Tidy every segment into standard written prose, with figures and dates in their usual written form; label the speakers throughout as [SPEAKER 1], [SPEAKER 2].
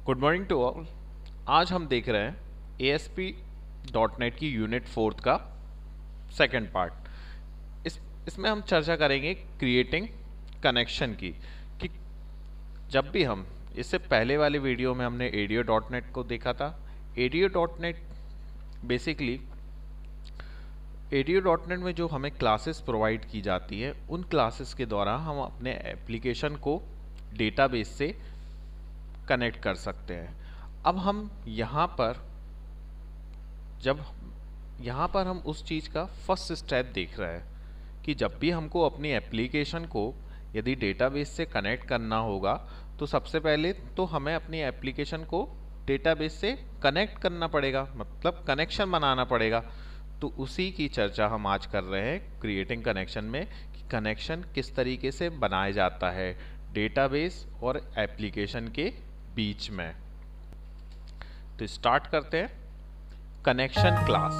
[SPEAKER 1] Good morning to all. आज हम देख रहे हैं ASP डॉट नेट की यूनिट 4 का सेकंड पार्ट। इसमें हम चर्चा करेंगे क्रिएटिंग कनेक्शन की। कि जब भी हम इससे पहले वाले वीडियो में हमने एडियो डॉट नेट को देखा था। Audio dot net basically audio dot net में जो हमें क्लासेस प्रोवाइड की जाती है, उन क्लासेस के द्वारा हम अपने एप्लीकेशन को डेटाबेस से कनेक्ट कर सकते हैं। अब हम यहाँ पर हम उस चीज़ का फर्स्ट स्टेप देख रहे हैं कि जब भी हमको अपनी एप्लीकेशन को यदि डेटाबेस से कनेक्ट करना होगा, तो सबसे पहले तो हमें अपनी एप्लीकेशन को डेटाबेस से कनेक्ट करना पड़ेगा, मतलब कनेक्शन बनाना पड़ेगा। तो उसी की चर्चा हम आज कर रहे हैं क्रिएटिंग कनेक्शन में, कि कनेक्शन किस तरीके से बनाया जाता है डेटाबेस और एप्लीकेशन के बीच में। तो स्टार्ट करते हैं। Connection class.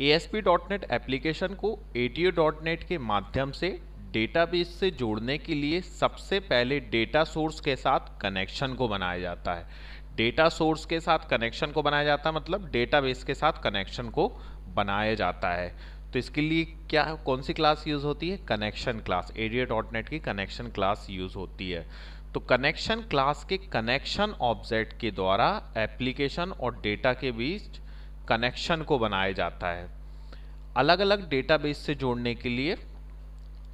[SPEAKER 1] ASP.NET एप्लीकेशन को ADO.NET के माध्यम से डेटाबेस से जोड़ने के लिए सबसे पहले डेटा सोर्स के साथ कनेक्शन को बनाया जाता है। डेटा सोर्स के साथ कनेक्शन को बनाया जाता है मतलब डेटाबेस के साथ कनेक्शन को बनाया जाता है। तो इसके लिए कौन सी क्लास यूज होती है? Connection class. ADO.NET की कनेक्शन क्लास यूज होती है। तो कनेक्शन क्लास के कनेक्शन ऑब्जेक्ट के द्वारा एप्लीकेशन और डेटा के बीच कनेक्शन को बनाया जाता है। अलग अलग डेटाबेस से जोड़ने के लिए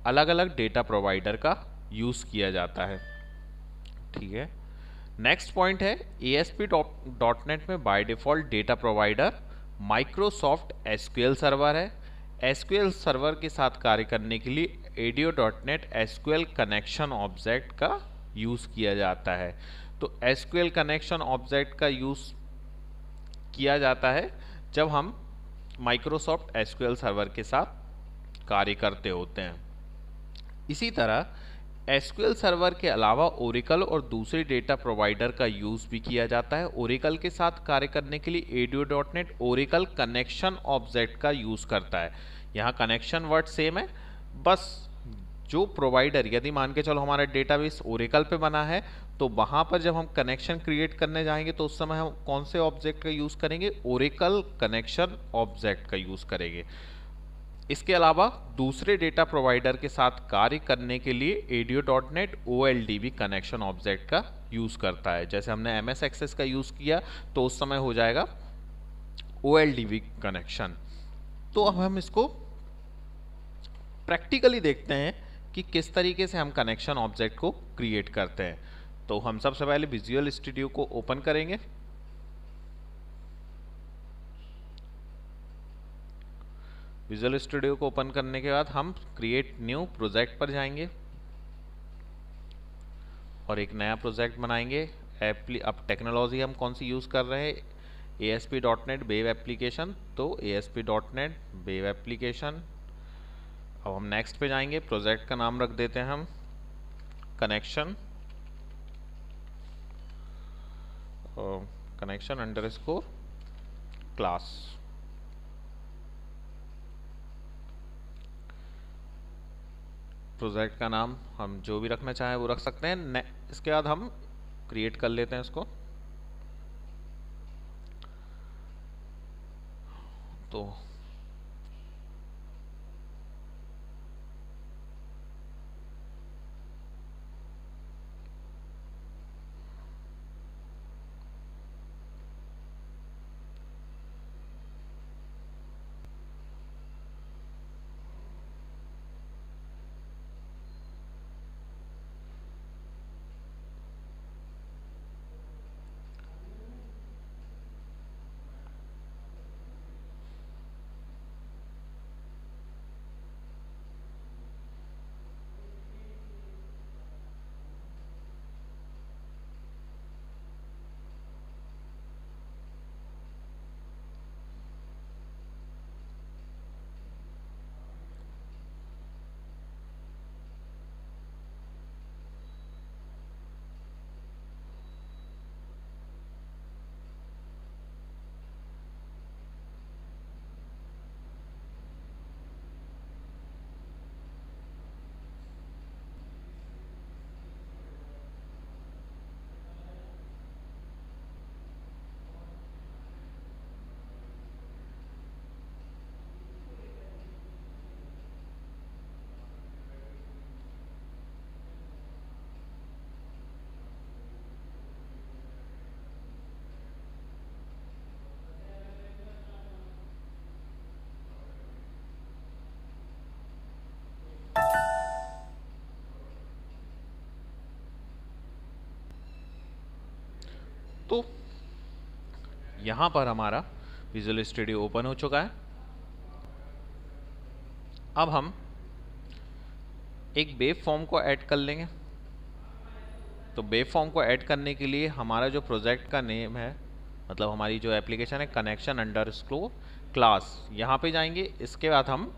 [SPEAKER 1] अलग अलग डेटा प्रोवाइडर का यूज किया जाता है। ठीक है। नेक्स्ट पॉइंट है, ASP.NET में by default data provider Microsoft SQL server है। SQL सर्वर के साथ कार्य करने के लिए ADO.NET SQL कनेक्शन ऑब्जेक्ट का यूज किया जाता है। तो SQL कनेक्शन ऑब्जेक्ट का यूज किया जाता है जब हम माइक्रोसॉफ्ट SQL सर्वर के साथ कार्य करते होते हैं। इसी तरह SQL सर्वर के अलावा ओरेकल और दूसरे डेटा प्रोवाइडर का यूज भी किया जाता है। ओरेकल के साथ कार्य करने के लिए ADO.NET ओरेकल कनेक्शन ऑब्जेक्ट का यूज करता है। यहाँ कनेक्शन वर्ड सेम है, बस जो प्रोवाइडर, यदि मान के चलो हमारा डेटाबेस ओरेकल पे बना है, तो वहां पर जब हम कनेक्शन क्रिएट करने जाएंगे तो उस समय हम कौन से ऑब्जेक्ट का यूज करेंगे? ओरेकल कनेक्शन ऑब्जेक्ट का यूज करेंगे। इसके अलावा दूसरे डेटा प्रोवाइडर के साथ कार्य करने के लिए ADO.NET OLDB कनेक्शन ऑब्जेक्ट का यूज करता है। जैसे हमने MS एक्सेस का यूज किया तो उस समय हो जाएगा OLDB कनेक्शन। तो अब हम इसको प्रैक्टिकली देखते हैं कि किस तरीके से हम कनेक्शन ऑब्जेक्ट को क्रिएट करते हैं। तो हम सबसे पहले विजुअल स्टूडियो को ओपन करेंगे। विजुअल स्टूडियो को ओपन करने के बाद हम क्रिएट न्यू प्रोजेक्ट पर जाएंगे और एक नया प्रोजेक्ट बनाएंगे। अब टेक्नोलॉजी हम कौन सी यूज कर रहे हैं? ASP.NET web application. तो ASP.NEट वेब एप्लीकेशन। अब हम नेक्स्ट पे जाएंगे। प्रोजेक्ट का नाम रख देते हैं हम कनेक्शन अंडरस्कोर क्लास। प्रोजेक्ट का नाम हम जो भी रखना चाहें वो रख सकते हैं। इसके बाद हम क्रिएट कर लेते हैं इसको। तो तो यहाँ पर हमारा विजुअल स्टूडियो ओपन हो चुका है। अब हम एक वेब फॉर्म को ऐड कर लेंगे। तो वेब फॉर्म को ऐड करने के लिए हमारा जो प्रोजेक्ट का नेम है, मतलब हमारी जो एप्लीकेशन है, कनेक्शन अंडरस्कोर क्लास, यहाँ पे जाएंगे। इसके बाद हम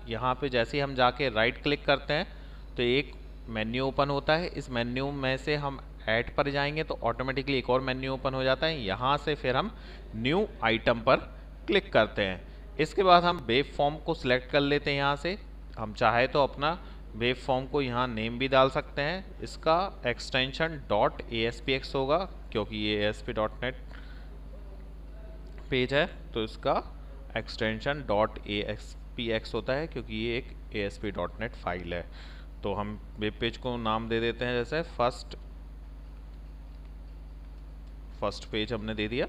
[SPEAKER 1] यहाँ पे जैसे ही हम जाके राइट क्लिक करते हैं तो एक मेन्यू ओपन होता है। इस मेन्यू में से हम ऐड पर जाएंगे तो ऑटोमेटिकली एक और मेन्यू ओपन हो जाता है। यहाँ से फिर हम न्यू आइटम पर क्लिक करते हैं। इसके बाद हम वेब फॉर्म को सिलेक्ट कर लेते हैं। यहाँ से हम चाहे तो अपना वेब फॉर्म को यहाँ नेम भी डाल सकते हैं। इसका एक्सटेंशन .aspx होगा क्योंकि ये ASP.NET पेज है, तो इसका एक्सटेंशन .aspx होता है क्योंकि ये एक ASP.NET फाइल है। तो हम वेब पेज को नाम दे देते हैं, जैसे फर्स्ट पेज हमने दे दिया।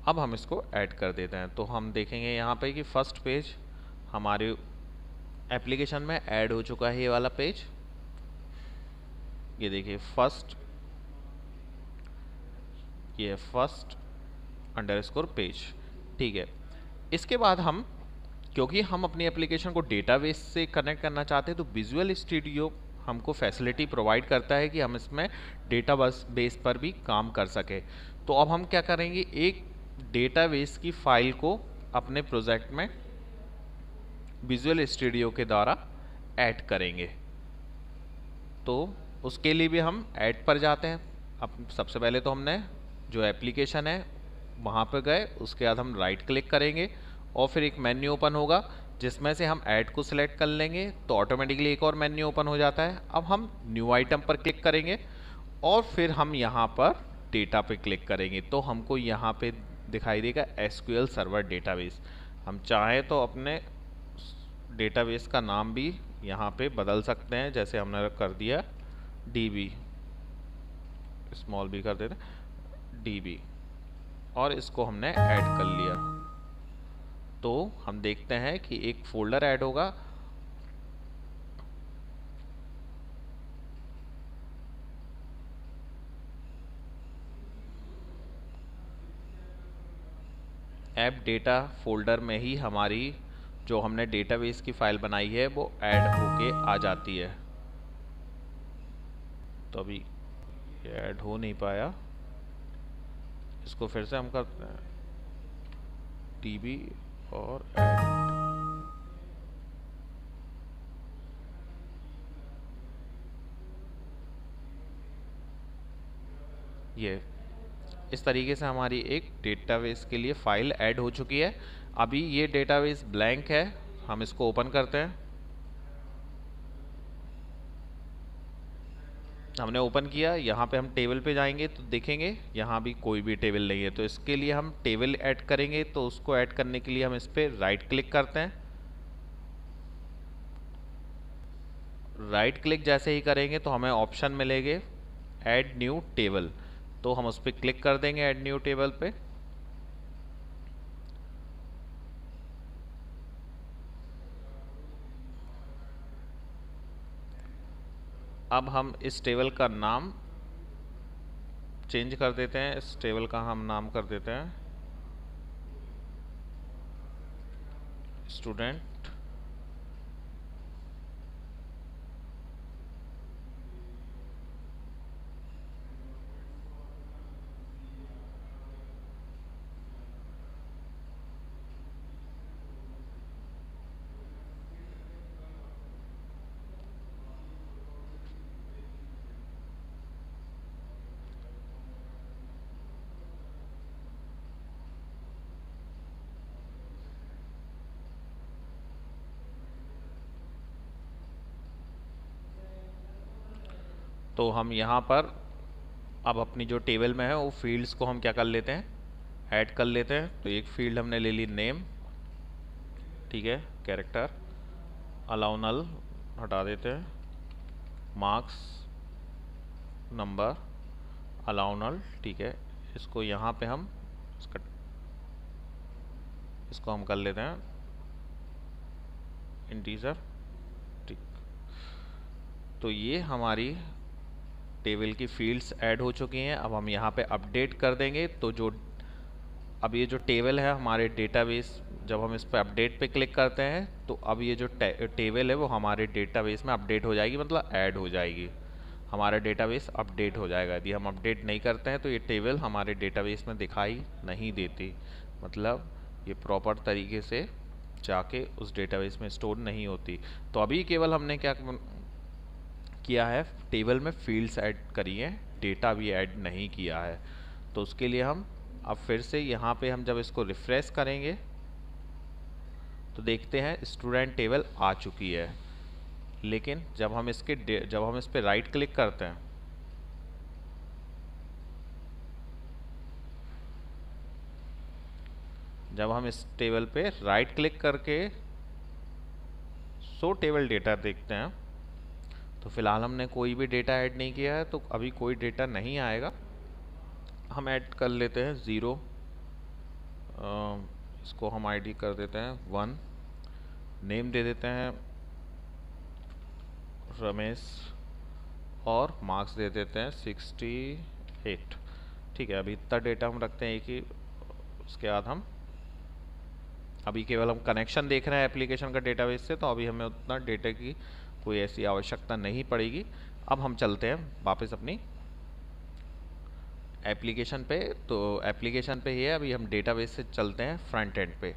[SPEAKER 1] अब हम इसको ऐड कर देते हैं। तो हम देखेंगे यहाँ पे कि फर्स्ट पेज हमारे एप्लीकेशन में ऐड हो चुका है। ये वाला पेज, ये देखिए फर्स्ट अंडरस्कोर पेज, ठीक है। इसके बाद हम, क्योंकि हम अपनी एप्लीकेशन को डेटाबेस से कनेक्ट करना चाहते हैं, तो विजुअल स्टूडियो हमको फैसिलिटी प्रोवाइड करता है कि हम इसमें डेटाबेस पर भी काम कर सके। तो अब हम क्या करेंगे, एक डेटाबेस की फाइल को अपने प्रोजेक्ट में विजुअल स्टूडियो के द्वारा ऐड करेंगे। तो उसके लिए भी हम ऐड पर जाते हैं। अब सबसे पहले तो हमने जो एप्लीकेशन है वहाँ पर गए, उसके बाद हम राइट क्लिक करेंगे और फिर एक मेन्यू ओपन होगा जिसमें से हम ऐड को सिलेक्ट कर लेंगे तो ऑटोमेटिकली एक और मेन्यू ओपन हो जाता है। अब हम न्यू आइटम पर क्लिक करेंगे और फिर हम यहाँ पर डेटा पे क्लिक करेंगे तो हमको यहाँ पे दिखाई देगा SQL सर्वर डेटाबेस। हम चाहें तो अपने डेटाबेस का नाम भी यहाँ पे बदल सकते हैं, जैसे हमने कर दिया DB, स्मॉल b कर देते DB, और इसको हमने ऐड कर लिया। तो हम देखते हैं कि एक फोल्डर ऐड होगा। ऐप डेटा फोल्डर में ही हमारी जो हमने डेटाबेस की फाइल बनाई है वो ऐड होके आ जाती है। तो अभी ये ऐड हो नहीं पाया, इसको फिर से हम करते हैं DB और ऐड। ये इस तरीके से हमारी एक डेटाबेस के लिए फाइल ऐड हो चुकी है। अभी ये डेटाबेस ब्लैंक है, हम इसको ओपन करते हैं। हमने ओपन किया, यहाँ पे हम टेबल पे जाएंगे तो देखेंगे यहाँ भी कोई भी टेबल नहीं है। तो इसके लिए हम टेबल ऐड करेंगे, तो उसको ऐड करने के लिए हम इस पर राइट क्लिक करते हैं। राइट क्लिक जैसे ही करेंगे तो हमें ऑप्शन मिलेंगे ऐड न्यू टेबल, तो हम उस पर क्लिक कर देंगे ऐड न्यू टेबल पे। अब हम इस टेबल का नाम चेंज कर देते हैं। इस टेबल का हम नाम कर देते हैं स्टूडेंट। तो हम यहाँ पर अब अपनी जो टेबल में है वो फील्ड्स को हम क्या कर लेते हैं, ऐड कर लेते हैं। तो एक फील्ड हमने ले ली नेम, ठीक है, कैरेक्टर, अलाउ नल हटा देते हैं, मार्क्स, नंबर, अलाउ नल, ठीक है। इसको यहाँ पे हम इसको हम कर लेते हैं इंटीजर, ठीक। तो ये हमारी टेबल की फील्ड्स ऐड हो चुकी हैं। अब हम यहाँ पे अपडेट कर देंगे तो जो अब ये जो टेबल है हमारे डेटाबेस, जब हम इस पर अपडेट पे क्लिक करते हैं तो अब ये जो टेबल है वो हमारे डेटाबेस में अपडेट हो जाएगी, मतलब ऐड हो जाएगी। हमारा डेटाबेस अपडेट हो जाएगा। यदि हम अपडेट नहीं करते हैं तो ये टेबल हमारे डेटाबेस में दिखाई नहीं देती, मतलब ये प्रॉपर तरीके से जाके उस डेटाबेस में स्टोर नहीं होती। तो अभी केवल हमने क्या किया है, टेबल में फील्ड्स ऐड करी है, डेटा भी ऐड नहीं किया है। तो उसके लिए हम अब फिर से यहाँ पे हम जब इसको रिफ्रेश करेंगे तो देखते हैं स्टूडेंट टेबल आ चुकी है। लेकिन जब हम इस पर राइट क्लिक करते हैं, जब हम इस टेबल पे राइट क्लिक करके शो टेबल डेटा देखते हैं तो फिलहाल हमने कोई भी डेटा ऐड नहीं किया है, तो अभी कोई डेटा नहीं आएगा। हम ऐड कर लेते हैं 0, इसको हम आईडी कर देते हैं 1, नेम दे देते हैं रमेश और मार्क्स दे देते हैं 68। ठीक है, अभी इतना डेटा हम रखते हैं कि उसके बाद हम अभी केवल हम कनेक्शन देख रहे हैं एप्लीकेशन का डेटाबेस से, तो अभी हमें उतना डेटा की कोई ऐसी आवश्यकता नहीं पड़ेगी। अब हम चलते हैं वापस अपनी एप्लीकेशन पे। तो एप्लीकेशन पे ही है, अभी हम डेटाबेस से चलते हैं फ्रंट एंड पे।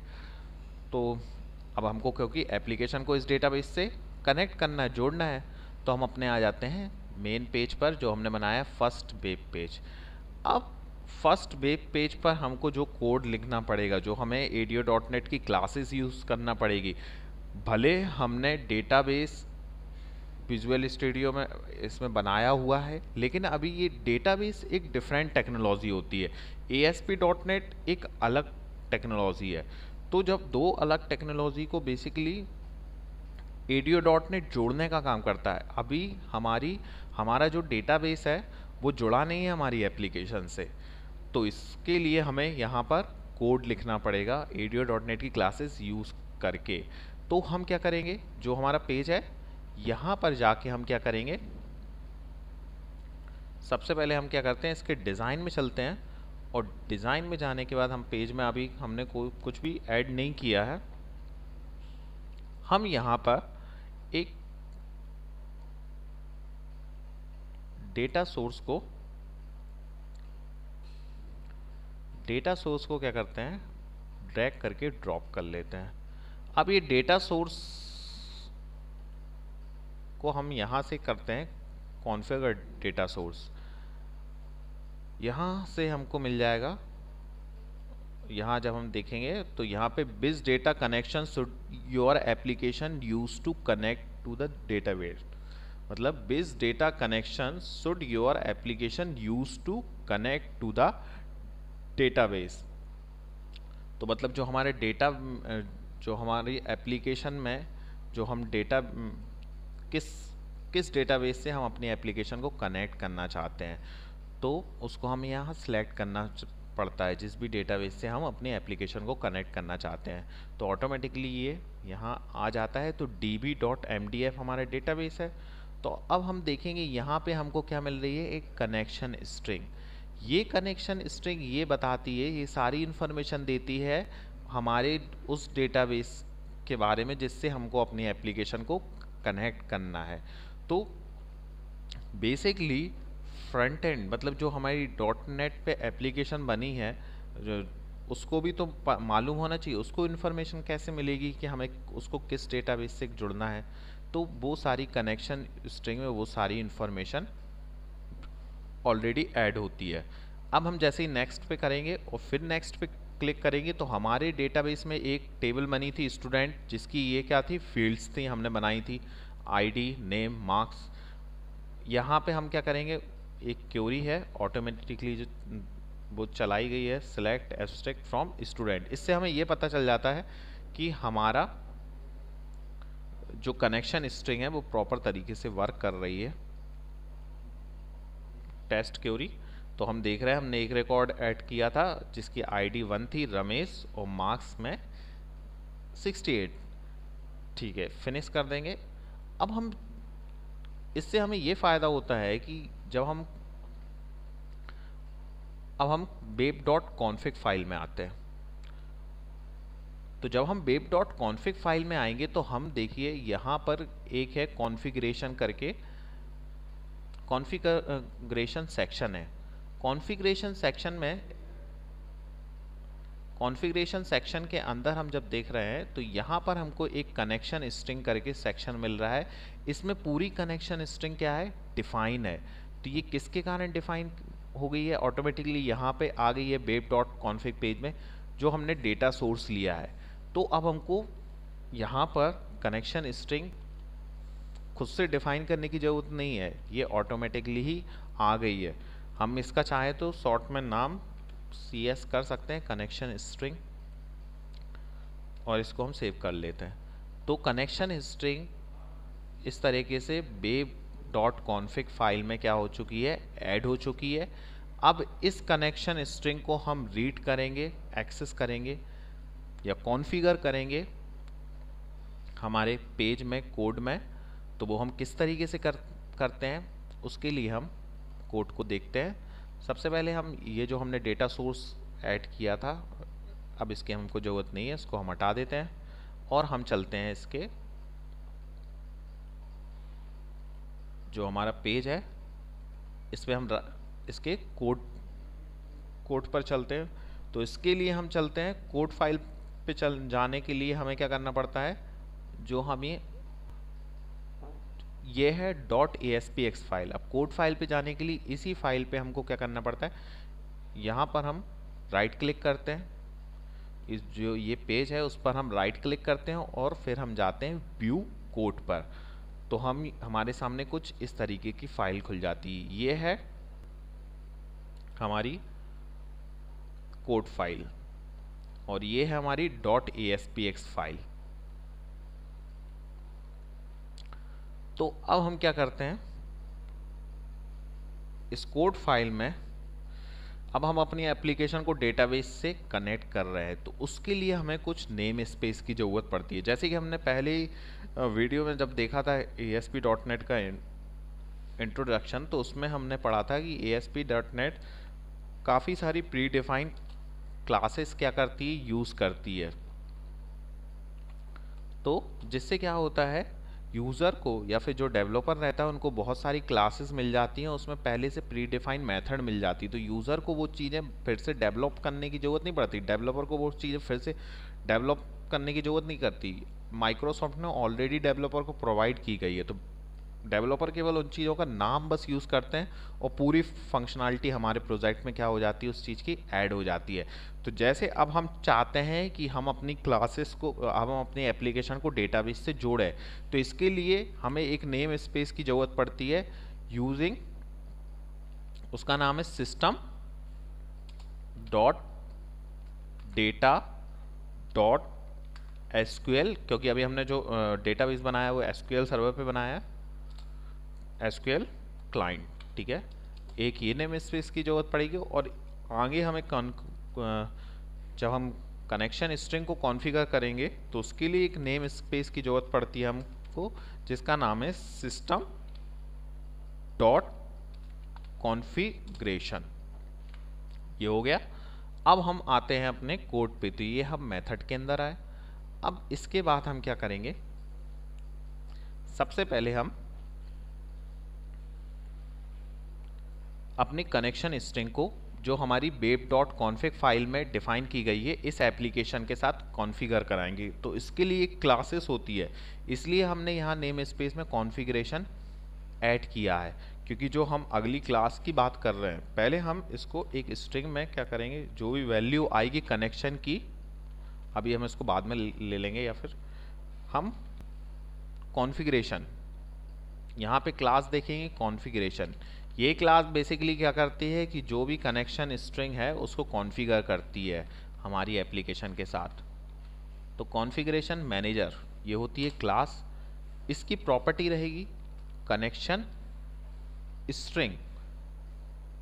[SPEAKER 1] तो अब हमको क्योंकि एप्लीकेशन को इस डेटाबेस से कनेक्ट करना है, जोड़ना है, तो हम अपने आ जाते हैं मेन पेज पर जो हमने बनाया फर्स्ट वेब पेज। अब फर्स्ट वेब पेज पर हमको जो कोड लिखना पड़ेगा, जो हमें ADO.NET की क्लासेस यूज़ करना पड़ेगी, भले हमने डेटाबेस विजुअल स्टूडियो में इसमें बनाया हुआ है, लेकिन अभी ये डेटाबेस एक डिफरेंट टेक्नोलॉजी होती है। ASP.NET एक अलग टेक्नोलॉजी है। तो जब दो अलग टेक्नोलॉजी को बेसिकली ADO.NET जोड़ने का काम करता है, अभी हमारा जो डेटाबेस है वो जुड़ा नहीं है हमारी एप्लीकेशन से, तो इसके लिए हमें यहाँ पर कोड लिखना पड़ेगा ADO.NET की क्लासेस यूज़ करके। तो हम क्या करेंगे, जो हमारा पेज है यहाँ पर जाके हम क्या करेंगे, सबसे पहले हम क्या करते हैं, इसके डिज़ाइन में चलते हैं और डिज़ाइन में जाने के बाद हम पेज में अभी हमने कुछ भी ऐड नहीं किया है। हम यहाँ पर एक डेटा सोर्स को क्या करते हैं, ड्रैग करके ड्रॉप कर लेते हैं। अब ये डेटा सोर्स को हम यहाँ से करते हैं कॉन्फ़िगर डेटा सोर्स। यहाँ से हमको मिल जाएगा, यहाँ जब हम देखेंगे तो यहाँ पे which data connection should your application use to connect to the database, मतलब which data connection should your application use to connect to the database. तो मतलब जो हमारी एप्लीकेशन में जो हम डेटा किस डेटाबेस से हम अपनी एप्लीकेशन को कनेक्ट करना चाहते हैं, तो उसको हम यहाँ सेलेक्ट करना पड़ता है, जिस भी डेटाबेस से हम अपनी एप्लीकेशन को कनेक्ट करना चाहते हैं। तो ऑटोमेटिकली ये यहाँ आ जाता है। तो db.mdf हमारा डेटाबेस है। तो अब हम देखेंगे यहाँ पे हमको क्या मिल रही है, एक कनेक्शन स्ट्रिंग। ये कनेक्शन स्ट्रिंग ये बताती है, ये सारी इन्फॉर्मेशन देती है हमारे उस डेटाबेस के बारे में जिससे हमको अपनी एप्लीकेशन को कनेक्ट करना है। तो बेसिकली फ्रंट एंड मतलब जो हमारी .NET पे एप्लीकेशन बनी है, जो उसको भी तो मालूम होना चाहिए, उसको इन्फॉर्मेशन कैसे मिलेगी कि हमें उसको किस डेटाबेस से जुड़ना है। तो वो सारी कनेक्शन स्ट्रिंग में वो सारी इन्फॉर्मेशन ऑलरेडी ऐड होती है। अब हम जैसे ही नेक्स्ट पे करेंगे और फिर नेक्स्ट पे क्लिक करेंगे तो हमारे डेटाबेस में एक टेबल बनी थी स्टूडेंट, जिसकी ये क्या थी, फील्ड्स थी, हमने बनाई थी आईडी, नेम, मार्क्स। यहाँ पे हम क्या करेंगे, एक क्वेरी है ऑटोमेटिकली जो वो चलाई गई है, सेलेक्ट एब्स्ट्रैक्ट फ्रॉम स्टूडेंट। इससे हमें ये पता चल जाता है कि हमारा जो कनेक्शन स्ट्रिंग है वो प्रॉपर तरीके से वर्क कर रही है। टेस्ट क्वेरी, तो हम देख रहे हैं हमने एक रिकॉर्ड ऐड किया था जिसकी आईडी 1 थी रमेश और मार्क्स में 68। ठीक है, फिनिश कर देंगे। अब हम इससे हमें ये फ़ायदा होता है कि अब हम बेब डॉट कॉन्फिग फाइल में आते हैं। तो जब हम बेब डॉट कॉन्फिग फाइल में आएंगे तो हम देखिए यहाँ पर एक है कॉन्फ़िगरेशन करके, कॉन्फ़िगरेशन सेक्शन है। कॉन्फ़िगरेशन सेक्शन के अंदर हम जब देख रहे हैं तो यहाँ पर हमको एक कनेक्शन स्ट्रिंग करके सेक्शन मिल रहा है। इसमें पूरी कनेक्शन स्ट्रिंग क्या है, डिफाइन है। तो ये किसके कारण डिफाइन हो गई है, ऑटोमेटिकली यहाँ पे आ गई है बेब डॉट कॉन्फिग पेज में, जो हमने डेटा सोर्स लिया है। तो अब हमको यहाँ पर कनेक्शन स्ट्रिंग खुद से डिफाइन करने की ज़रूरत नहीं है, ये ऑटोमेटिकली ही आ गई है। हम इसका चाहे तो शॉर्ट में नाम CS कर सकते हैं, कनेक्शन स्ट्रिंग, और इसको हम सेव कर लेते हैं। तो कनेक्शन स्ट्रिंग इस तरीके से बेब डॉट कॉन्फिग फाइल में क्या हो चुकी है, ऐड हो चुकी है। अब इस कनेक्शन स्ट्रिंग को हम रीड करेंगे, एक्सेस करेंगे या कॉन्फ़िगर करेंगे हमारे पेज में, कोड में। तो वो हम किस तरीके से करते हैं, उसके लिए हम कोड को देखते हैं। सबसे पहले हम ये जो हमने डेटा सोर्स ऐड किया था, अब इसकी हमको ज़रूरत नहीं है, इसको हम हटा देते हैं और हम चलते हैं इसके जो हमारा पेज है, इस पर हम इसके कोड पर चलते हैं। तो इसके लिए हम चलते हैं कोड फाइल पे जाने के लिए हमें क्या करना पड़ता है, जो हमें ये है .aspx फाइल। अब कोड फाइल पे जाने के लिए इसी फाइल पे हमको क्या करना पड़ता है, यहाँ पर हम राइट क्लिक करते हैं, इस जो ये पेज है उस पर हम राइट क्लिक करते हैं और फिर हम जाते हैं व्यू कोड पर। तो हमारे सामने कुछ इस तरीके की फाइल खुल जाती है। ये है हमारी कोड फाइल और ये है हमारी .aspx फाइल। तो अब हम क्या करते हैं, इस कोड फाइल में अब हम अपनी एप्लीकेशन को डेटाबेस से कनेक्ट कर रहे हैं। तो उसके लिए हमें कुछ नेम स्पेस की ज़रूरत पड़ती है। जैसे कि हमने पहले ही वीडियो में जब देखा था ASP.NET का इंट्रोडक्शन, तो उसमें हमने पढ़ा था कि ASP.NET काफ़ी सारी प्री डिफाइंड क्लासेस क्या करती है, यूज़ करती है। तो जिससे क्या होता है, यूज़र को या फिर जो डेवलपर रहता है उनको बहुत सारी क्लासेस मिल जाती हैं, उसमें पहले से प्री डिफाइंड मेथड मिल जाती है। तो यूज़र को वो चीज़ें फिर से डेवलप करने की ज़रूरत नहीं पड़ती, डेवलपर को वो चीज़ें फिर से डेवलप करने की ज़रूरत नहीं करती। माइक्रोसॉफ्ट ने ऑलरेडी डेवलपर को प्रोवाइड की गई है, तो डेवलपर केवल उन चीज़ों का नाम बस यूज़ करते हैं और पूरी फंक्शनैलिटी हमारे प्रोजेक्ट में क्या हो जाती है, उस चीज़ की ऐड हो जाती है। तो जैसे अब हम चाहते हैं कि हम अपनी क्लासेस को, हम अपनी एप्लीकेशन को डेटाबेस से जोड़ें, तो इसके लिए हमें एक नेम स्पेस की ज़रूरत पड़ती है यूजिंग, उसका नाम है system dot data dot SQL, क्योंकि अभी हमने जो डेटाबेस बनाया है वो SQL सर्वर पे बनाया है, SQL क्लाइंट, ठीक है। एक ये नेम स्पेस की ज़रूरत पड़ेगी और आगे हमें जब हम कनेक्शन स्ट्रिंग को कॉन्फ़िगर करेंगे तो उसके लिए एक नेम स्पेस की ज़रूरत पड़ती है हमको, जिसका नाम है सिस्टम डॉट कॉन्फ़िगरेशन। ये हो गया। अब हम आते हैं अपने कोड पे। तो ये हम मेथड के अंदर आए। अब इसके बाद हम क्या करेंगे, सबसे पहले हम अपने कनेक्शन स्ट्रिंग को जो हमारी बेब डॉट कॉन्फिग फाइल में डिफाइन की गई है, इस एप्लीकेशन के साथ कॉन्फ़िगर कराएंगे। तो इसके लिए एक क्लासेस होती है, इसलिए हमने यहाँ नेम स्पेस में कॉन्फ़िगरेशन ऐड किया है, क्योंकि जो हम अगली क्लास की बात कर रहे हैं, पहले हम इसको एक स्ट्रिंग में क्या करेंगे, जो भी वैल्यू आएगी कनेक्शन की, अभी हम इसको बाद में ले लेंगे, या फिर हम कॉन्फ़िगरेशन यहाँ पे क्लास देखेंगे कॉन्फ़िगरेशन। ये क्लास बेसिकली क्या करती है कि जो भी कनेक्शन स्ट्रिंग है उसको कॉन्फ़िगर करती है हमारी एप्लीकेशन के साथ। तो कॉन्फ़िगरेशन मैनेजर ये होती है क्लास, इसकी प्रॉपर्टी रहेगी कनेक्शन स्ट्रिंग।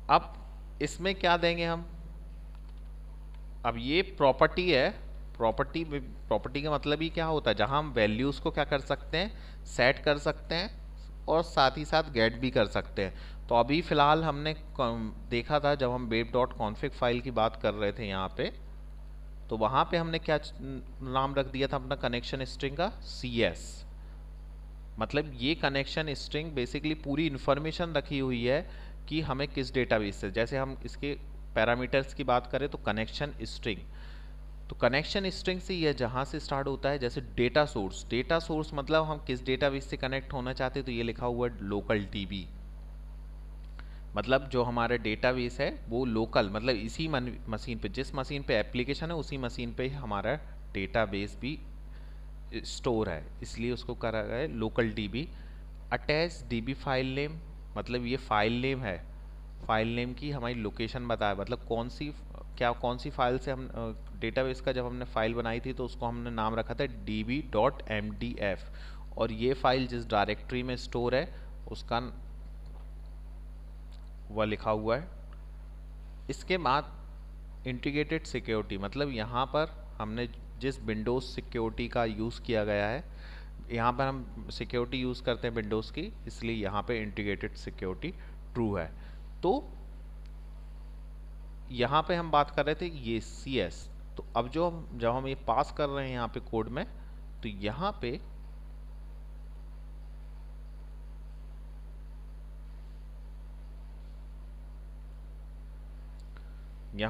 [SPEAKER 1] अब इसमें क्या देंगे हम, अब ये प्रॉपर्टी है, प्रॉपर्टी का मतलब ही क्या होता है, जहां हम वैल्यूज़ को क्या कर सकते हैं, सेट कर सकते हैं और साथ ही साथ गेट भी कर सकते हैं। तो अभी फ़िलहाल हमने देखा था जब हम web.config फाइल की बात कर रहे थे यहाँ पे, तो वहाँ पे हमने क्या नाम रख दिया था अपना कनेक्शन स्ट्रिंग का, CS। मतलब ये कनेक्शन स्ट्रिंग बेसिकली पूरी इन्फॉर्मेशन रखी हुई है कि हमें किस डेटाबेस से, जैसे हम इसके पैरामीटर्स की बात करें तो कनेक्शन स्ट्रिंग, तो कनेक्शन स्ट्रिंग से यह जहाँ से स्टार्ट होता है, जैसे डेटा सोर्स, डेटा सोर्स मतलब हम किस डेटाबेस से कनेक्ट होना चाहते हैं, तो ये लिखा हुआ है लोकल DB, मतलब जो हमारा डेटाबेस है वो लोकल, मतलब इसी मशीन पे, जिस मशीन पे एप्लीकेशन है उसी मशीन पे हमारा डेटाबेस भी स्टोर है, इसलिए उसको करा गया है local DB। Attach DB file name, मतलब ये फाइल नेम है, फाइल नेम की हमारी लोकेशन बताया, मतलब कौन सी फाइल से हम डेटाबेस का जब हमने फाइल बनाई थी तो उसको हमने नाम रखा था db.mdf, और ये फाइल जिस डायरेक्टरी में स्टोर है उसका वह लिखा हुआ है। इसके बाद इंटीग्रेटेड सिक्योरिटी, मतलब यहाँ पर हमने जिस विंडोज़ सिक्योरिटी का यूज़ किया गया है, यहाँ पर हम सिक्योरिटी यूज़ करते हैं विंडोज़ की, इसलिए यहाँ पे इंटीग्रेटेड सिक्योरिटी ट्रू है। तो यहाँ पे हम बात कर रहे थे ये CS, तो अब जब हम ये पास कर रहे हैं यहाँ पे कोड में, तो यहाँ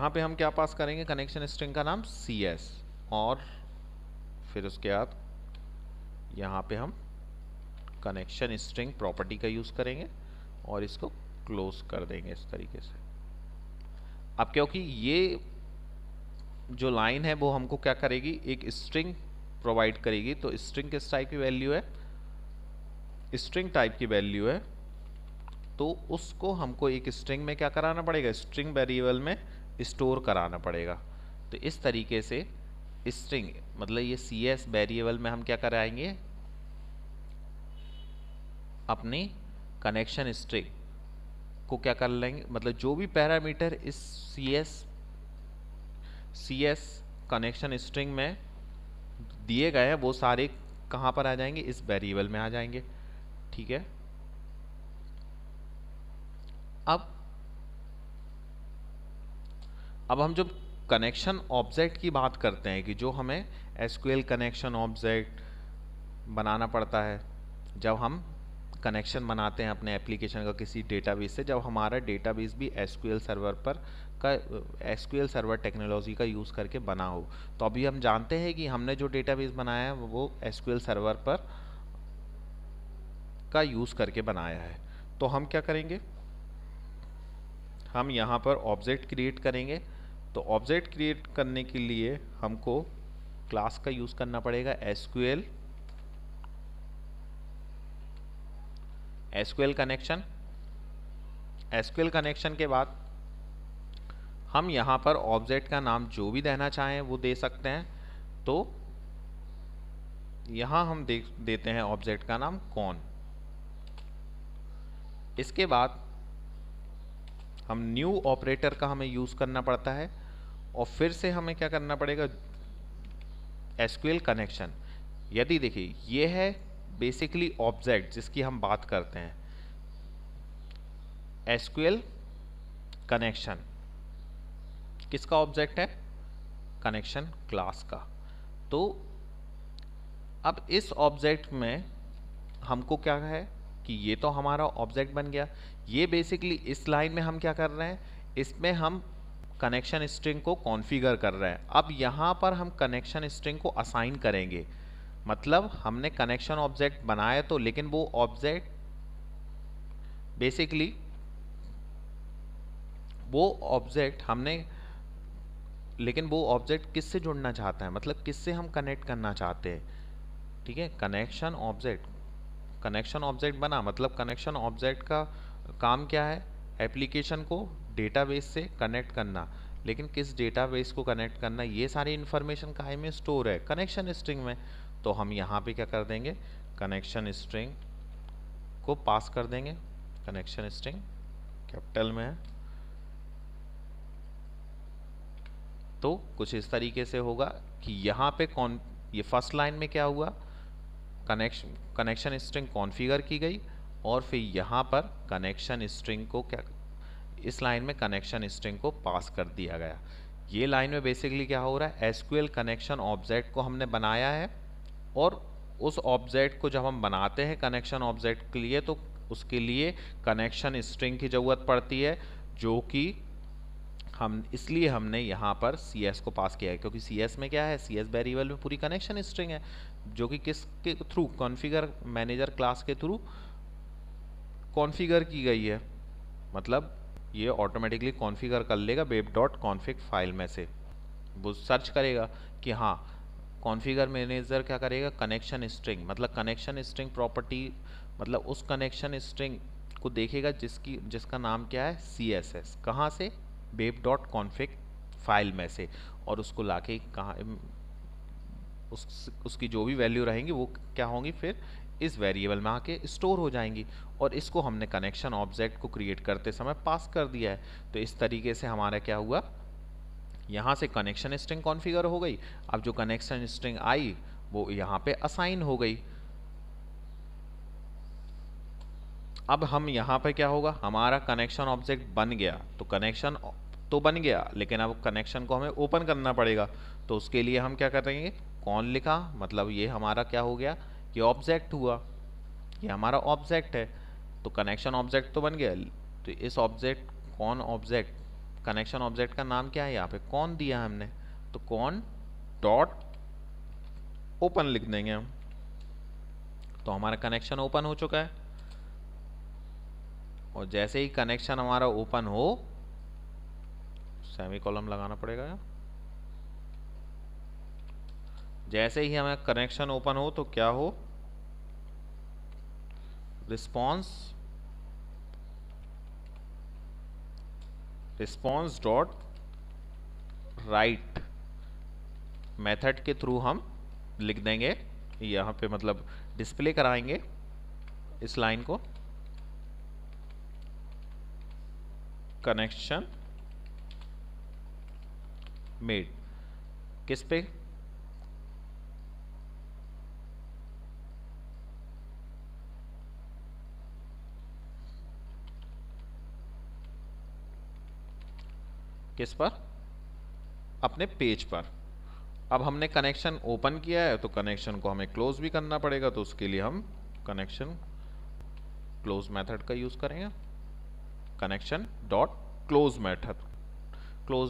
[SPEAKER 1] पे हम क्या पास करेंगे, कनेक्शन स्ट्रिंग का नाम CS, और फिर उसके बाद यहाँ पे हम कनेक्शन स्ट्रिंग प्रॉपर्टी का यूज़ करेंगे और इसको क्लोज कर देंगे इस तरीके से। अब क्योंकि ये जो लाइन है वो हमको क्या करेगी, एक स्ट्रिंग प्रोवाइड करेगी, तो स्ट्रिंग किस टाइप की वैल्यू है, स्ट्रिंग टाइप की वैल्यू है, तो उसको हमको एक स्ट्रिंग में क्या कराना पड़ेगा, स्ट्रिंग वेरिएबल में स्टोर कराना पड़ेगा। तो इस तरीके से स्ट्रिंग मतलब ये CS वेरिएबल में हम क्या कराएंगे, अपनी कनेक्शन स्ट्रिंग को क्या कर लेंगे, मतलब जो भी पैरामीटर इस CS कनेक्शन स्ट्रिंग में दिए गए हैं वो सारे कहाँ पर आ जाएंगे, इस वेरिएबल में आ जाएंगे। ठीक है, अब हम जब कनेक्शन ऑब्जेक्ट की बात करते हैं कि जो हमें SQL कनेक्शन ऑब्जेक्ट बनाना पड़ता है जब हम कनेक्शन बनाते हैं अपने एप्लीकेशन का किसी डेटाबेस से, जब हमारा डेटाबेस भी SQL सर्वर पर का SQL सर्वर टेक्नोलॉजी का यूज़ करके बना हो। तो अभी हम जानते हैं कि हमने जो डेटाबेस बनाया है वो SQL सर्वर पर का यूज़ करके बनाया है। तो हम क्या करेंगे, हम यहाँ पर ऑब्जेक्ट क्रिएट करेंगे। तो ऑब्जेक्ट क्रिएट करने के लिए हमको क्लास का यूज़ करना पड़ेगा SQL कनेक्शन। SQL कनेक्शन के बाद हम यहाँ पर ऑब्जेक्ट का नाम जो भी देना चाहें वो दे सकते हैं। तो यहाँ हम देते हैं ऑब्जेक्ट का नाम कौन। इसके बाद हम न्यू ऑपरेटर का हमें यूज़ करना पड़ता है और फिर से हमें क्या करना पड़ेगा, SQL कनेक्शन। यदि देखिए ये है बेसिकली ऑब्जेक्ट जिसकी हम बात करते हैं, SQL कनेक्शन किसका ऑब्जेक्ट है, कनेक्शन क्लास का। तो अब इस ऑब्जेक्ट में हमको क्या है कि ये तो हमारा ऑब्जेक्ट बन गया, ये बेसिकली इस लाइन में हम क्या कर रहे हैं, इसमें हम कनेक्शन स्ट्रिंग को कॉन्फ़िगर कर रहे हैं। अब यहाँ पर हम कनेक्शन स्ट्रिंग को असाइन करेंगे, मतलब हमने कनेक्शन ऑब्जेक्ट बनाया तो, लेकिन वो ऑब्जेक्ट बेसिकली वो ऑब्जेक्ट किससे जुड़ना चाहता है, मतलब किससे हम कनेक्ट करना चाहते हैं। ठीक है, कनेक्शन ऑब्जेक्ट बना, मतलब कनेक्शन ऑब्जेक्ट का काम क्या है, एप्लीकेशन को डेटाबेस से कनेक्ट करना। लेकिन किस डेटाबेस को कनेक्ट करना, ये सारी इन्फॉर्मेशन काहे में स्टोर है, कनेक्शन स्ट्रिंग में। तो हम यहाँ पे क्या कर देंगे, कनेक्शन स्ट्रिंग को पास कर देंगे, कनेक्शन स्ट्रिंग कैपिटल में है। तो कुछ इस तरीके से होगा कि यहाँ पे ये फर्स्ट लाइन में क्या हुआ, कनेक्शन स्ट्रिंग कॉन्फ़िगर की गई और फिर यहाँ पर कनेक्शन स्ट्रिंग को क्या, इस लाइन में कनेक्शन स्ट्रिंग को पास कर दिया गया। ये लाइन में बेसिकली क्या हो रहा है, एसक्यूएल कनेक्शन ऑब्जेक्ट को हमने बनाया है, और उस ऑब्जेक्ट को जब हम बनाते हैं कनेक्शन ऑब्जेक्ट के लिए, तो उसके लिए कनेक्शन स्ट्रिंग की ज़रूरत पड़ती है, जो कि इसलिए हमने यहाँ पर CS को पास किया है, क्योंकि CS में क्या है, CS वेरिएबल में पूरी कनेक्शन स्ट्रिंग है, जो कि किसके थ्रू, कॉन्फ़िगर मैनेजर क्लास के थ्रू कॉन्फ़िगर की गई है। मतलब ये ऑटोमेटिकली कॉन्फ़िगर कर लेगा वेब डॉट कॉन्फ़िग फाइल में से, वो सर्च करेगा कि हाँ, कॉन्फ़िगर मैनेजर क्या करेगा, कनेक्शन स्ट्रिंग, मतलब कनेक्शन स्ट्रिंग प्रॉपर्टी, मतलब उस कनेक्शन स्ट्रिंग को देखेगा जिसका नाम क्या है, CSS, कहाँ से, वेब डॉट कॉन्फ़िग फाइल में से, और उसको लाके कहाँ, उसकी जो भी वैल्यू रहेंगी वो क्या होंगी, फिर इस वेरिएबल में आके स्टोर हो जाएंगी, और इसको हमने कनेक्शन ऑब्जेक्ट को क्रिएट करते समय पास कर दिया है। तो इस तरीके से हमारा क्या हुआ, यहाँ से कनेक्शन स्ट्रिंग कॉन्फ़िगर हो गई। अब जो कनेक्शन स्ट्रिंग आई वो यहाँ पे असाइन हो गई। अब हम यहाँ पे क्या होगा, हमारा कनेक्शन ऑब्जेक्ट बन गया, तो कनेक्शन तो बन गया, लेकिन अब कनेक्शन को हमें ओपन करना पड़ेगा। तो उसके लिए हम क्या करेंगे, कौन लिखा, मतलब ये हमारा क्या हो गया, ये ऑब्जेक्ट हुआ, ये हमारा ऑब्जेक्ट है। तो कनेक्शन ऑब्जेक्ट तो बन गया, तो इस ऑब्जेक्ट, कौन ऑब्जेक्ट, कनेक्शन ऑब्जेक्ट का नाम क्या है, यहाँ पे कौन दिया है हमने, तो कौन डॉट ओपन लिख देंगे हम। तो हमारा कनेक्शन ओपन हो चुका है, और जैसे ही कनेक्शन हमारा ओपन हो, सेमीकोलन लगाना पड़ेगा, जैसे ही हमें कनेक्शन ओपन हो तो क्या हो, रिस्पॉन्स डॉट राइट मेथड के थ्रू हम लिख देंगे यहाँ पे, मतलब डिस्प्ले कराएंगे इस लाइन को, कनेक्शन मेड, किस पे, किस पर, अपने पेज पर। अब हमने कनेक्शन ओपन किया है, तो कनेक्शन को हमें क्लोज भी करना पड़ेगा, तो उसके लिए हम कनेक्शन क्लोज मेथड का यूज करेंगे, कनेक्शन डॉट क्लोज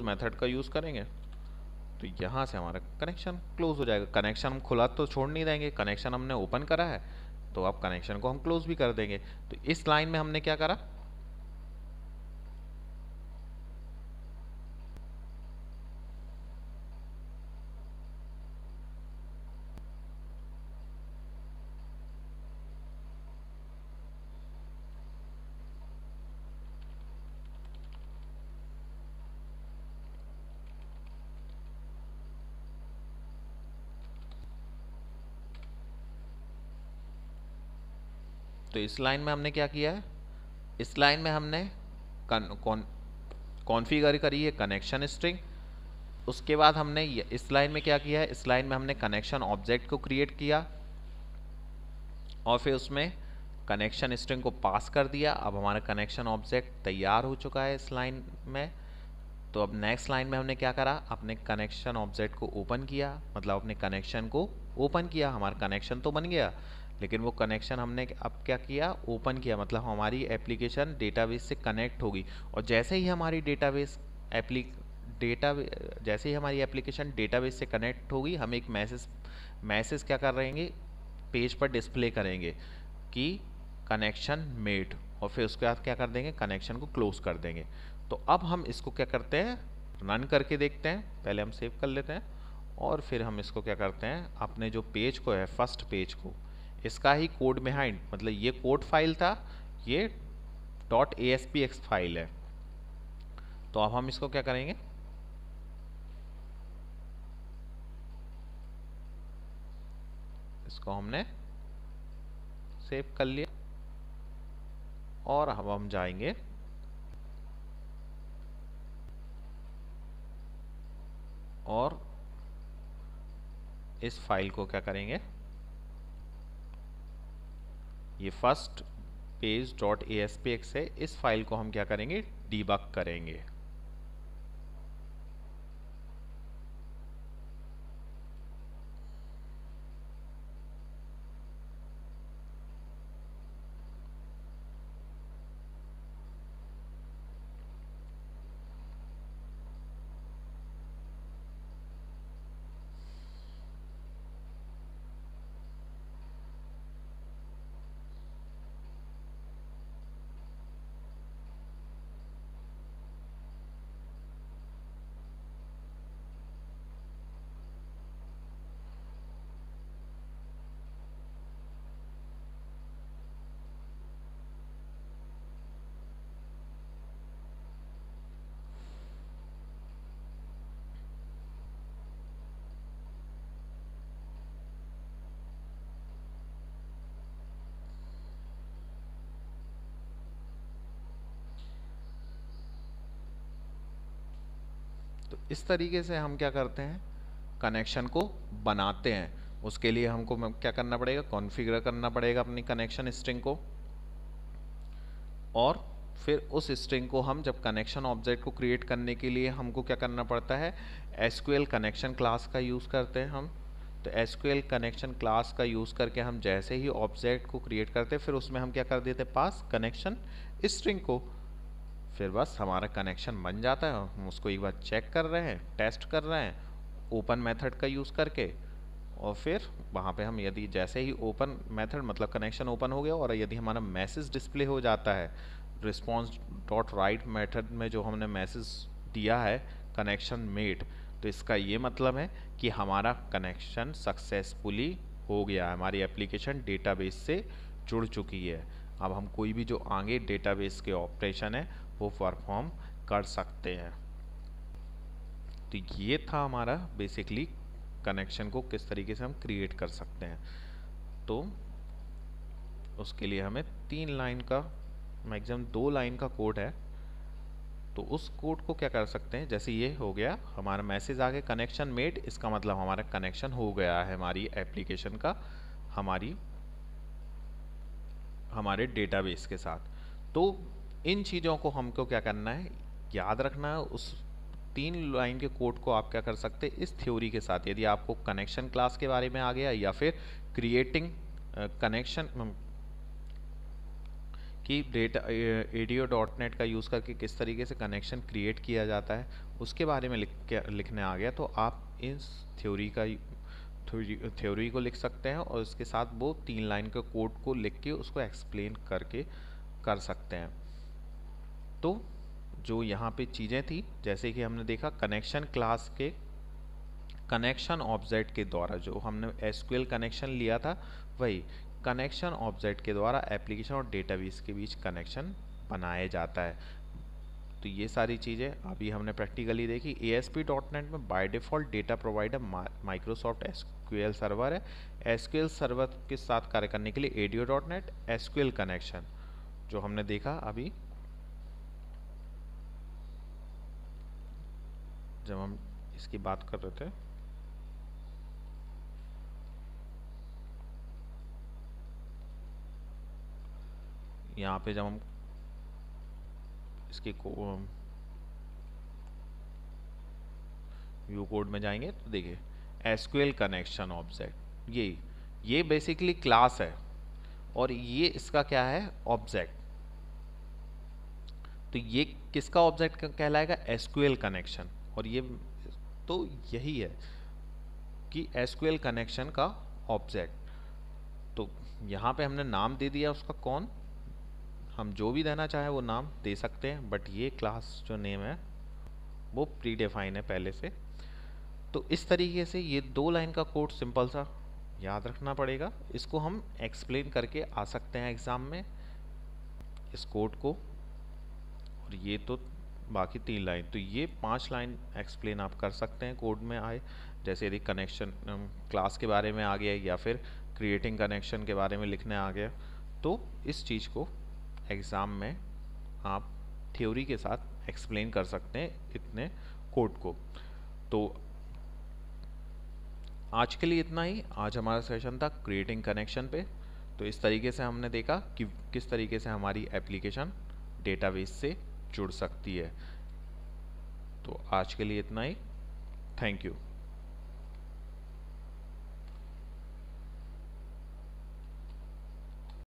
[SPEAKER 1] मेथड का यूज करेंगे। तो यहाँ से हमारा कनेक्शन क्लोज हो जाएगा। कनेक्शन हम खुला तो छोड़ नहीं देंगे, कनेक्शन हमने ओपन करा है, तो अब कनेक्शन को हम क्लोज भी कर देंगे। तो इस लाइन में हमने क्या करा, तो इस लाइन में हमने क्या किया है, इस लाइन में हमने कॉन्फ़िगर करी है कनेक्शन स्ट्रिंग। उसके बाद हमने इस लाइन में क्या किया है, इस लाइन में हमने कनेक्शन ऑब्जेक्ट को क्रिएट किया, और फिर उसमें कनेक्शन स्ट्रिंग को पास कर दिया। अब हमारा कनेक्शन ऑब्जेक्ट तैयार हो चुका है इस लाइन में। तो अब नेक्स्ट लाइन में हमने क्या करा, अपने कनेक्शन ऑब्जेक्ट को ओपन किया, मतलब अपने कनेक्शन को ओपन किया। हमारा कनेक्शन तो बन गया, लेकिन वो कनेक्शन हमने अब क्या किया, ओपन किया, मतलब हमारी एप्लीकेशन डेटाबेस से कनेक्ट होगी। और जैसे ही हमारी जैसे ही हमारी एप्लीकेशन डेटाबेस से कनेक्ट होगी, हम एक मैसेज क्या कर रहेंगे, पेज पर डिस्प्ले करेंगे कि कनेक्शन मेड, और फिर उसके बाद क्या कर देंगे, कनेक्शन को क्लोज कर देंगे। तो अब हम इसको क्या करते हैं, रन करके देखते हैं। पहले हम सेव कर लेते हैं, और फिर हम इसको क्या करते हैं, अपने जो पेज को है, फर्स्ट पेज को, इसका ही कोड बिहाइंड, मतलब ये कोड फाइल था, ये .aspx फाइल है। तो अब हम इसको क्या करेंगे, इसको हमने सेव कर लिया, और अब हम जाएंगे और इस फाइल को क्या करेंगे, ये फर्स्ट page.aspx है, इस फाइल को हम क्या करेंगे, डीबग करेंगे। तो इस तरीके से हम क्या करते हैं, कनेक्शन को बनाते हैं। उसके लिए हमको क्या करना पड़ेगा, कॉन्फ़िगर करना पड़ेगा अपनी कनेक्शन स्ट्रिंग को, और फिर उस स्ट्रिंग को हम जब कनेक्शन ऑब्जेक्ट को क्रिएट करने के लिए हमको क्या करना पड़ता है, एसक्यूएल कनेक्शन क्लास का यूज़ करते हैं हम। तो एसक्यूएल कनेक्शन क्लास का यूज़ करके हम जैसे ही ऑब्जेक्ट को क्रिएट करते हैं, फिर उसमें हम क्या कर देते हैं, पास कनेक्शन स्ट्रिंग को। फिर बस हमारा कनेक्शन बन जाता है। हम उसको एक बार चेक कर रहे हैं, टेस्ट कर रहे हैं ओपन मेथड का यूज़ करके, और फिर वहाँ पे हम यदि जैसे ही ओपन मेथड मतलब कनेक्शन ओपन हो गया और यदि हमारा मैसेज डिस्प्ले हो जाता है, रिस्पॉन्स डॉट राइट मेथड में जो हमने मैसेज दिया है कनेक्शन मेड, तो इसका ये मतलब है कि हमारा कनेक्शन सक्सेसफुली हो गया, हमारी एप्लीकेशन डेटाबेस से जुड़ चुकी है। अब हम कोई भी जो आगे डेटाबेस के ऑपरेशन है वो परफॉर्म कर सकते हैं। तो ये था हमारा बेसिकली कनेक्शन को किस तरीके से हम क्रिएट कर सकते हैं। तो उसके लिए हमें 3 लाइन का, मैक्सिमम 2 लाइन का कोड है। तो उस कोड को क्या कर सकते हैं, जैसे ये हो गया हमारा मैसेज आ गया कनेक्शन मेड, इसका मतलब हमारा कनेक्शन हो गया है हमारी एप्लीकेशन का हमारे डेटाबेस के साथ। तो इन चीज़ों को हमको क्या करना है, याद रखना है। उस 3 लाइन के कोड को आप क्या कर सकते हैं, इस थ्योरी के साथ, यदि आपको कनेक्शन क्लास के बारे में आ गया या फिर क्रिएटिंग कनेक्शन कि डेटा ADO.NET का यूज़ करके किस तरीके से कनेक्शन क्रिएट किया जाता है, उसके बारे में लिखने आ गया, तो आप इस थ्योरी को लिख सकते हैं और इसके साथ वो 3 लाइन के कोड को लिख के उसको एक्सप्लेन करके कर सकते हैं। तो जो यहाँ पे चीज़ें थी, जैसे कि हमने देखा कनेक्शन क्लास के कनेक्शन ऑब्जेक्ट के द्वारा जो हमने एसक्यूएल कनेक्शन लिया था, वही कनेक्शन ऑब्जेक्ट के द्वारा एप्लीकेशन और डेटाबेस के बीच कनेक्शन बनाया जाता है। तो ये सारी चीज़ें अभी हमने प्रैक्टिकली देखी। ASP.NET में by default data provider Microsoft SQL server है। एसक्यूएल सर्वर के साथ कार्य करने के लिए ADO.NET एसक्यूएल कनेक्शन जो हमने देखा अभी जब हम इसकी बात कर रहे थे। यहाँ पे जब हम इसके व्यू कोड में जाएंगे तो देखिए एसक्यूएल कनेक्शन ऑब्जेक्ट, ये बेसिकली क्लास है और ये इसका क्या है, ऑब्जेक्ट। तो ये किसका ऑब्जेक्ट कहलाएगा, एसक्यूएल कनेक्शन। और ये तो यही है कि एसक्यूएल कनेक्शन का ऑब्जेक्ट। तो यहाँ पे हमने नाम दे दिया उसका, कौन, हम जो भी देना चाहे वो नाम दे सकते हैं, बट ये क्लास जो नेम है वो प्री डिफाइन है पहले से। तो इस तरीके से ये 2 लाइन का कोड सिंपल सा याद रखना पड़ेगा। इसको हम एक्सप्लेन करके आ सकते हैं एग्ज़ाम में इस कोड को। और ये तो बाकी 3 लाइन, तो ये 5 लाइन एक्सप्लेन आप कर सकते हैं कोड में आए। जैसे यदि कनेक्शन क्लास के बारे में आ गया या फिर क्रिएटिंग कनेक्शन के बारे में लिखने आ गया, तो इस चीज़ को एग्ज़ाम में आप थ्योरी के साथ एक्सप्लेन कर सकते हैं इतने कोड को। तो आज के लिए इतना ही। आज हमारा सेशन था क्रिएटिंग कनेक्शन पे। तो इस तरीके से हमने देखा कि किस तरीके से हमारी एप्लीकेशन डेटाबेस से जुड़ सकती है। तो आज के लिए इतना ही। Thank you.